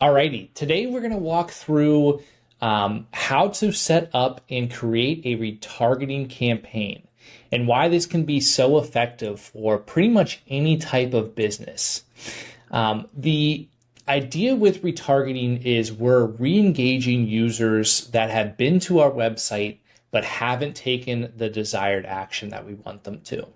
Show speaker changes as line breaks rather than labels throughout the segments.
Alrighty, today we're going to walk through how to set up and create a retargeting campaign and why this can be so effective for pretty much any type of business. The idea with retargeting is we're re-engaging users that have been to our website but haven't taken the desired action that we want them to.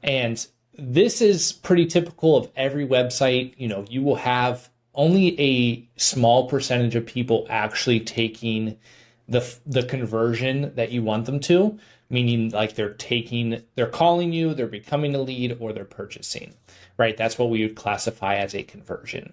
And this is pretty typical of every website. You will have only a small percentage of people actually taking the conversion that you want them to, meaning like they're calling you, they're becoming a lead, or they're purchasing, right? That's what we would classify as a conversion.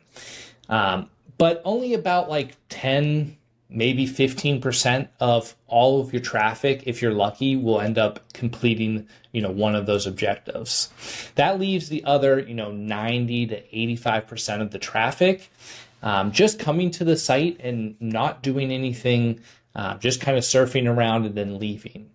But only about like 10, maybe 15% of all of your traffic, if you're lucky, will end up completing, one of those objectives. That leaves the other, 90 to 85% of the traffic just coming to the site and not doing anything, just kind of surfing around and then leaving.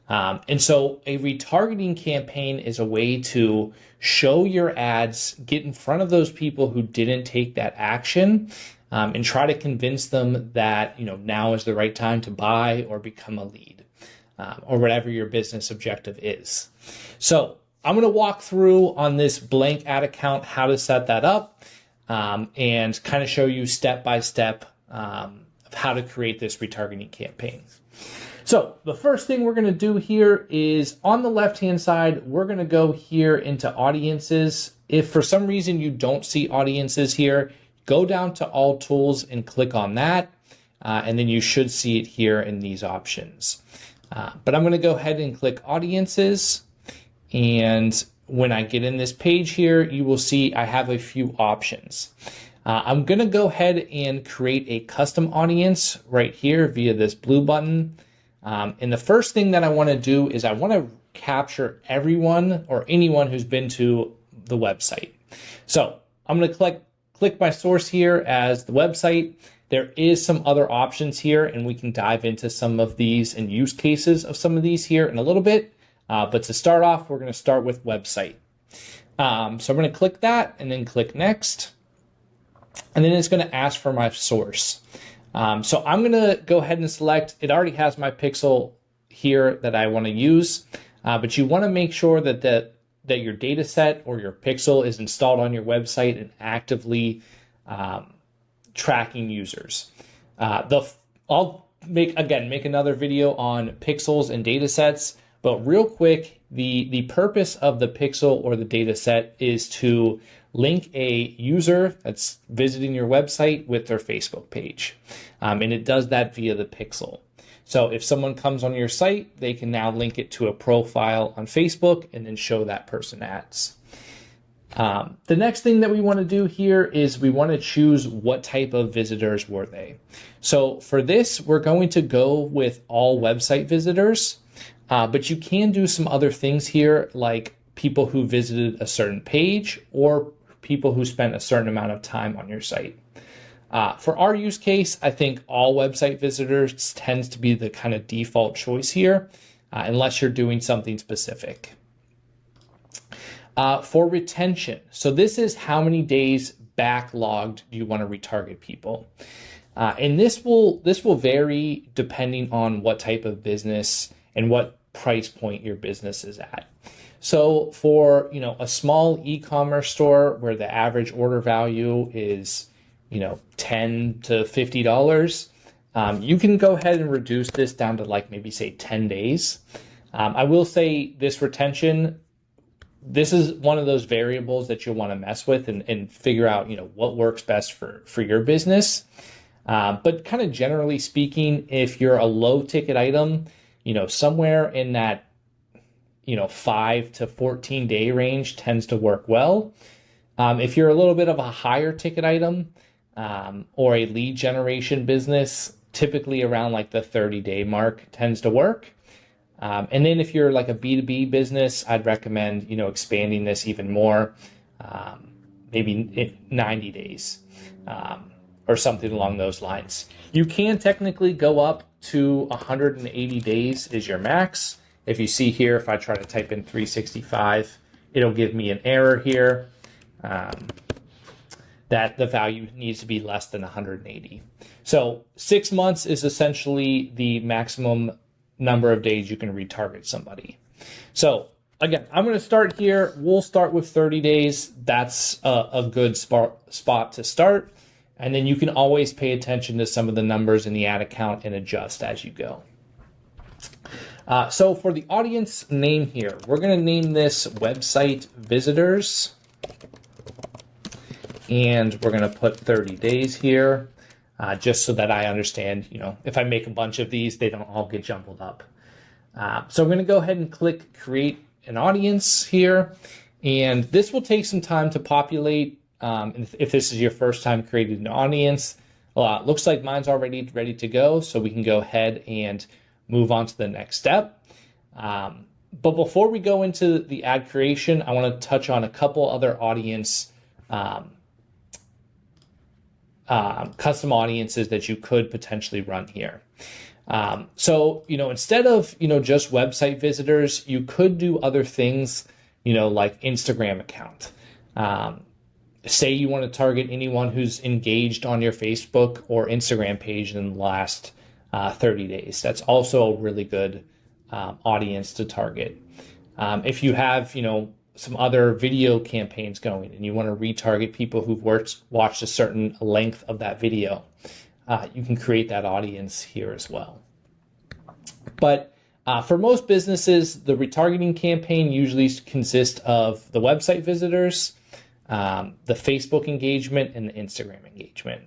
And so a retargeting campaign is a way to show your ads, get in front of those people who didn't take that action, and try to convince them that now is the right time to buy or become a lead, or whatever your business objective is. So I'm going to walk through on this blank ad account how to set that up, and kind of show you step by step of how to create this retargeting campaign. So the first thing we're going to do here is on the left-hand side, we're going to go here into audiences. If for some reason you don't see audiences here, go down to all tools and click on that. And then you should see it here in these options. But I'm going to go ahead and click audiences. And when I get in this page here, you will see I have a few options. I'm going to go ahead and create a custom audience right here via this blue button. And the first thing that I want to do is I want to capture everyone or anyone who's been to the website. So I'm going to click my source here as the website. There is some other options here, and we can dive into some of these and use cases of some of these here in a little bit. But to start off, we're going to start with website. So I'm going to click that and then click next. And then it's going to ask for my source. So I'm going to go ahead and select, it already has my pixel here that I want to use, but you want to make sure that your data set or your pixel is installed on your website and actively tracking users. I'll make another video on pixels and data sets, but real quick, the purpose of the pixel or the data set is to link a user that's visiting your website with their Facebook page. And it does that via the pixel. So if someone comes on your site, they can now link it to a profile on Facebook and then show that person ads. The next thing that we want to do here is we want to choose what type of visitors were they. So for this, we're going to go with all website visitors, but you can do some other things here like people who visited a certain page or people who spent a certain amount of time on your site. For our use case, I think all website visitors tends to be the kind of default choice here, unless you're doing something specific. For retention, so this is how many days backlogged do you want to retarget people. And this will vary depending on what type of business and what price point your business is at. So for, a small e-commerce store where the average order value is, $10 to $50, you can go ahead and reduce this down to like maybe say 10 days. I will say this retention, this is one of those variables that you'll want to mess with and figure out, what works best for your business. But kind of generally speaking, if you're a low ticket item, somewhere in that 5 to 14 day range tends to work well. If you're a little bit of a higher ticket item or a lead generation business, typically around like the 30-day mark tends to work. And then if you're like a B2B business, I'd recommend, expanding this even more, maybe 90 days or something along those lines. You can technically go up to 180 days is your max. If you see here, if I try to type in 365, it'll give me an error here. that the value needs to be less than 180. So 6 months is essentially the maximum number of days you can retarget somebody. So again, I'm going to start here. We'll start with 30 days. That's a good spot to start. And then you can always pay attention to some of the numbers in the ad account and adjust as you go. So for the audience name here, we're going to name this website visitors. And we're going to put 30 days here, just so that I understand, if I make a bunch of these, they don't all get jumbled up. So I'm going to go ahead and click create an audience here. And this will take some time to populate. If this is your first time creating an audience, looks like mine's already ready to go. So we can go ahead and move on to the next step. But before we go into the ad creation, I want to touch on a couple other audience custom audiences that you could potentially run here. So, instead of, just website visitors, you could do other things, like Instagram account. Say you want to target anyone who's engaged on your Facebook or Instagram page in the last 30 days. That's also a really good audience to target. If you have, some other video campaigns going and you want to retarget people who've watched a certain length of that video, you can create that audience here as well. But for most businesses, the retargeting campaign usually consists of the website visitors, the Facebook engagement, and the Instagram engagement.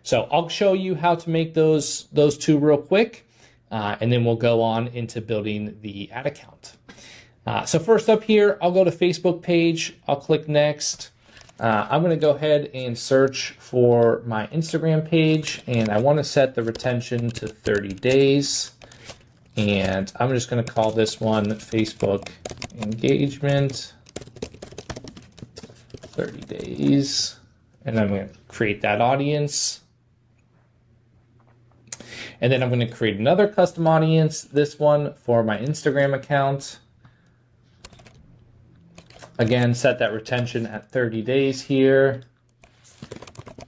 So I'll show you how to make those two real quick, and then we'll go on into building the ad account. So first up here, I'll go to Facebook page. I'll click next. I'm going to go ahead and search for my Instagram page, and I want to set the retention to 30 days. And I'm just going to call this one Facebook engagement 30 days. And I'm going to create that audience. And then I'm going to create another custom audience, this one for my Instagram account. Again, set that retention at 30 days here.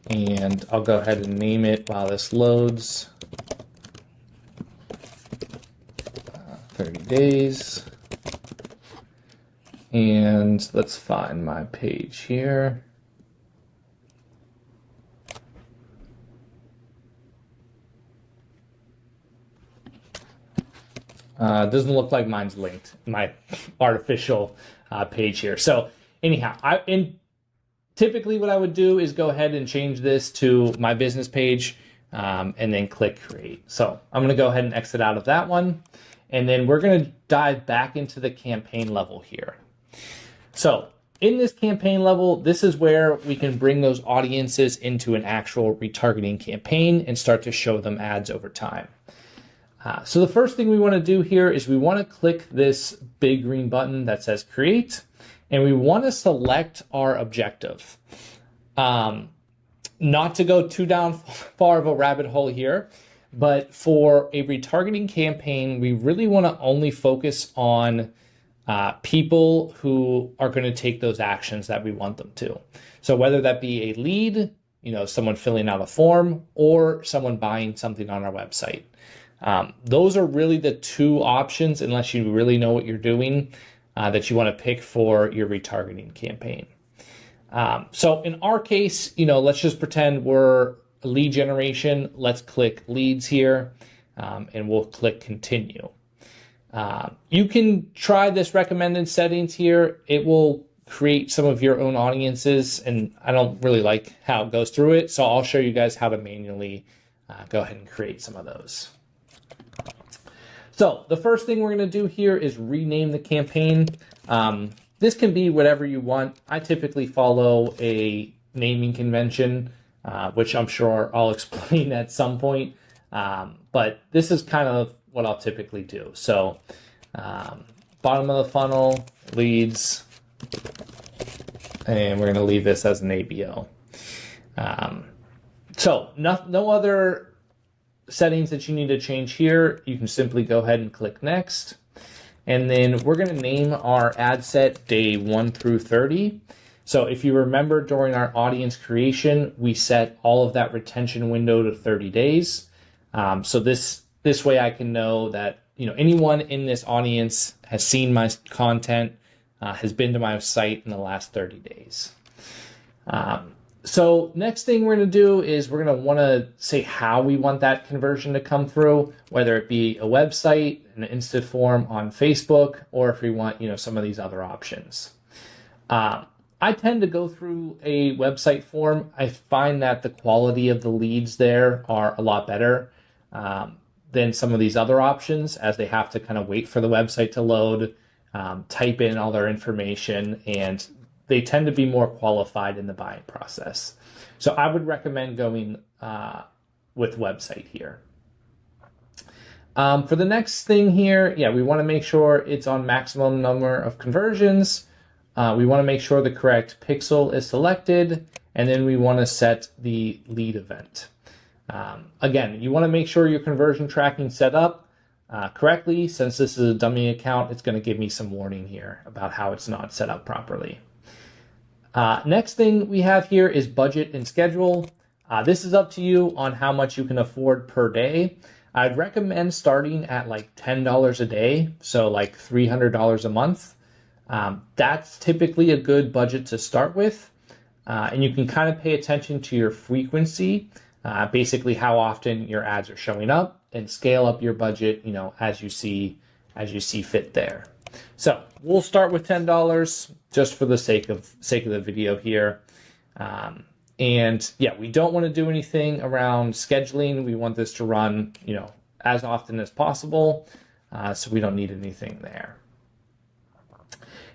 And I'll go ahead and name it while this loads. 30 days. And let's find my page here. Doesn't look like mine's linked, my artificial page here. So anyhow, typically what I would do is go ahead and change this to my business page and then click create. So I'm going to go ahead and exit out of that one. And then we're going to dive back into the campaign level here. So in this campaign level, this is where we can bring those audiences into an actual retargeting campaign and start to show them ads over time. So the first thing we want to do here is we want to click this big green button that says create, and we want to select our objective. Not to go too down far of a rabbit hole here, but for a retargeting campaign, we really want to only focus on people who are going to take those actions that we want them to. So whether that be a lead, someone filling out a form, or someone buying something on our website. Those are really the two options, unless you really know what you're doing, that you want to pick for your retargeting campaign. So in our case, let's just pretend we're a lead generation. Let's click leads here, and we'll click continue. You can try this recommended settings here. It will create some of your own audiences, and I don't really like how it goes through it. So I'll show you guys how to manually go ahead and create some of those. So the first thing we're going to do here is rename the campaign. This can be whatever you want. I typically follow a naming convention, which I'm sure I'll explain at some point. But this is kind of what I'll typically do. So bottom of the funnel, leads, and we're going to leave this as an ABO. So no other settings that you need to change here. You can simply go ahead and click next. And then we're going to name our ad set day 1 through 30. So if you remember during our audience creation, we set all of that retention window to 30 days. So this way I can know that anyone in this audience has seen my content, has been to my site in the last 30 days. So next thing we're going to do is we're going to want to say how we want that conversion to come through, whether it be a website, an instant form on Facebook, or if we want some of these other options. I tend to go through a website form. I find that the quality of the leads there are a lot better than some of these other options, as they have to kind of wait for the website to load, type in all their information, and they tend to be more qualified in the buying process. So I would recommend going with website here. For the next thing here, we want to make sure it's on maximum number of conversions. We want to make sure the correct pixel is selected, and then we want to set the lead event. Again, you want to make sure your conversion tracking set up correctly. Since this is a dummy account, it's going to give me some warning here about how it's not set up properly. Next thing we have here is budget and schedule. This is up to you on how much you can afford per day. I'd recommend starting at like $10 a day, so like $300 a month. That's typically a good budget to start with. And you can kind of pay attention to your frequency, basically how often your ads are showing up, and scale up your budget, as you see fit there. So we'll start with $10 just for the sake of the video here. And we don't want to do anything around scheduling. We want this to run, as often as possible. So we don't need anything there.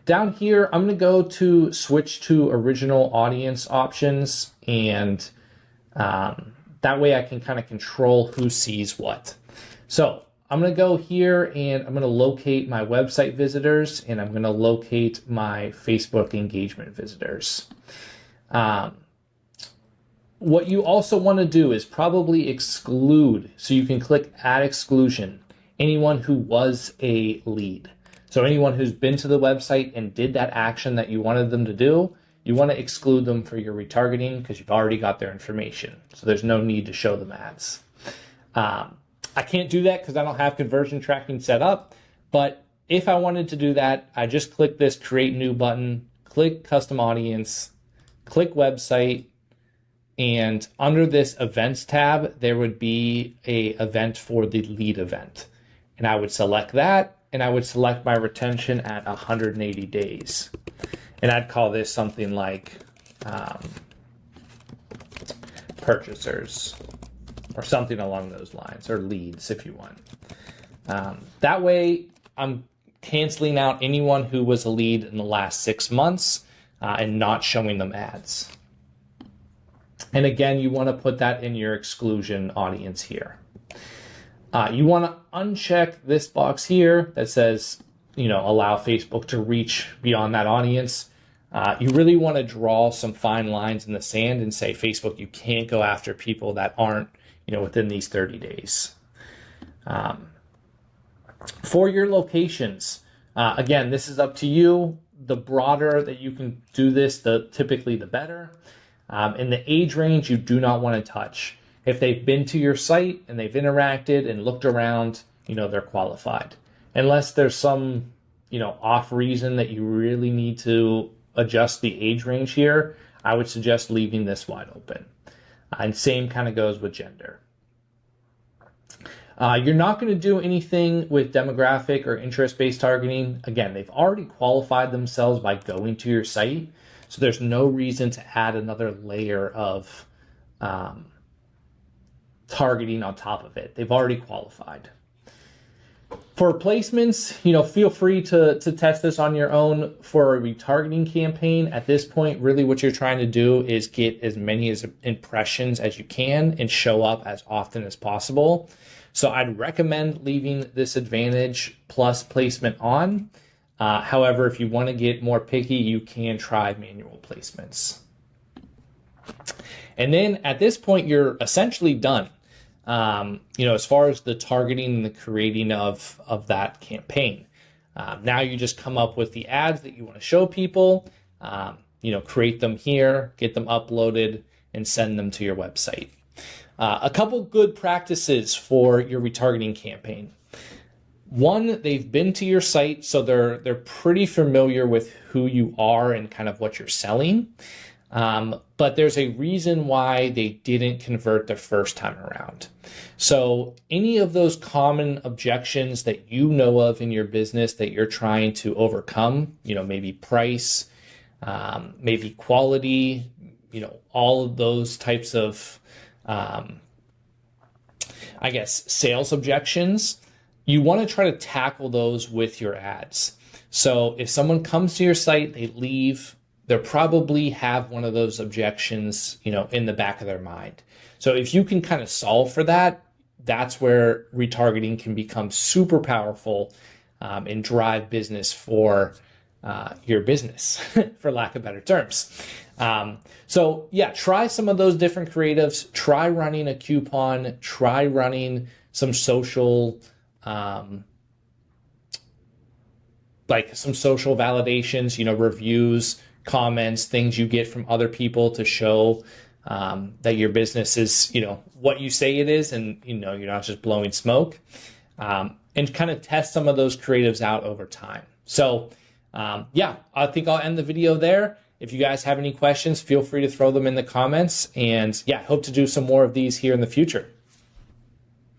Down here, I'm going to go to switch to original audience options, and that way I can kind of control who sees what. So I'm going to go here and I'm going to locate my website visitors, and I'm going to locate my Facebook engagement visitors. What you also want to do is probably exclude, so you can click add exclusion, anyone who was a lead. So anyone who's been to the website and did that action that you wanted them to do, you want to exclude them for your retargeting because you've already got their information. So there's no need to show them ads. I can't do that because I don't have conversion tracking set up. But if I wanted to do that, I just click this create new button, click custom audience, click website, and under this events tab, there would be a event for the lead event. And I would select that, and I would select my retention at 180 days. And I'd call this something like purchasers or something along those lines, or leads if you want. That way, I'm canceling out anyone who was a lead in the last 6 months and not showing them ads. And again, you want to put that in your exclusion audience here. You want to uncheck this box here that says, allow Facebook to reach beyond that audience. You really want to draw some fine lines in the sand and say, Facebook, you can't go after people that aren't, within these 30 days. For your locations, again, this is up to you. The broader that you can do this, typically the better. In the age range, you do not want to touch. If they've been to your site and they've interacted and looked around, they're qualified. Unless there's some, off reason that you really need to adjust the age range here, I would suggest leaving this wide open. And same kind of goes with gender. You're not going to do anything with demographic or interest-based targeting. Again, they've already qualified themselves by going to your site, so there's no reason to add another layer of targeting on top of it. They've already qualified. For placements, feel free to test this on your own. For a retargeting campaign, at this point, really what you're trying to do is get as many impressions as you can and show up as often as possible. So I'd recommend leaving this advantage plus placement on. However, if you want to get more picky, you can try manual placements. And then at this point, you're essentially done. As far as the targeting and the creating of that campaign. Now you just come up with the ads that you want to show people. create them here, get them uploaded, and send them to your website. A couple good practices for your retargeting campaign. One, they've been to your site, so they're pretty familiar with who you are and kind of what you're selling. But there's a reason why they didn't convert the first time around. So any of those common objections that you know of in your business that you're trying to overcome, maybe price, maybe quality, all of those types of, sales objections, you want to try to tackle those with your ads. So if someone comes to your site, they leave, they'll probably have one of those objections, in the back of their mind. So if you can kind of solve for that, that's where retargeting can become super powerful and drive business for your business, for lack of better terms. So yeah, try some of those different creatives. Try running a coupon. Try running some social, some social validations, reviews, comments, things you get from other people to show that your business is, what you say it is, and you're not just blowing smoke, and kind of test some of those creatives out over time. So I think I'll end the video there. If you guys have any questions, feel free to throw them in the comments, and hope to do some more of these here in the future.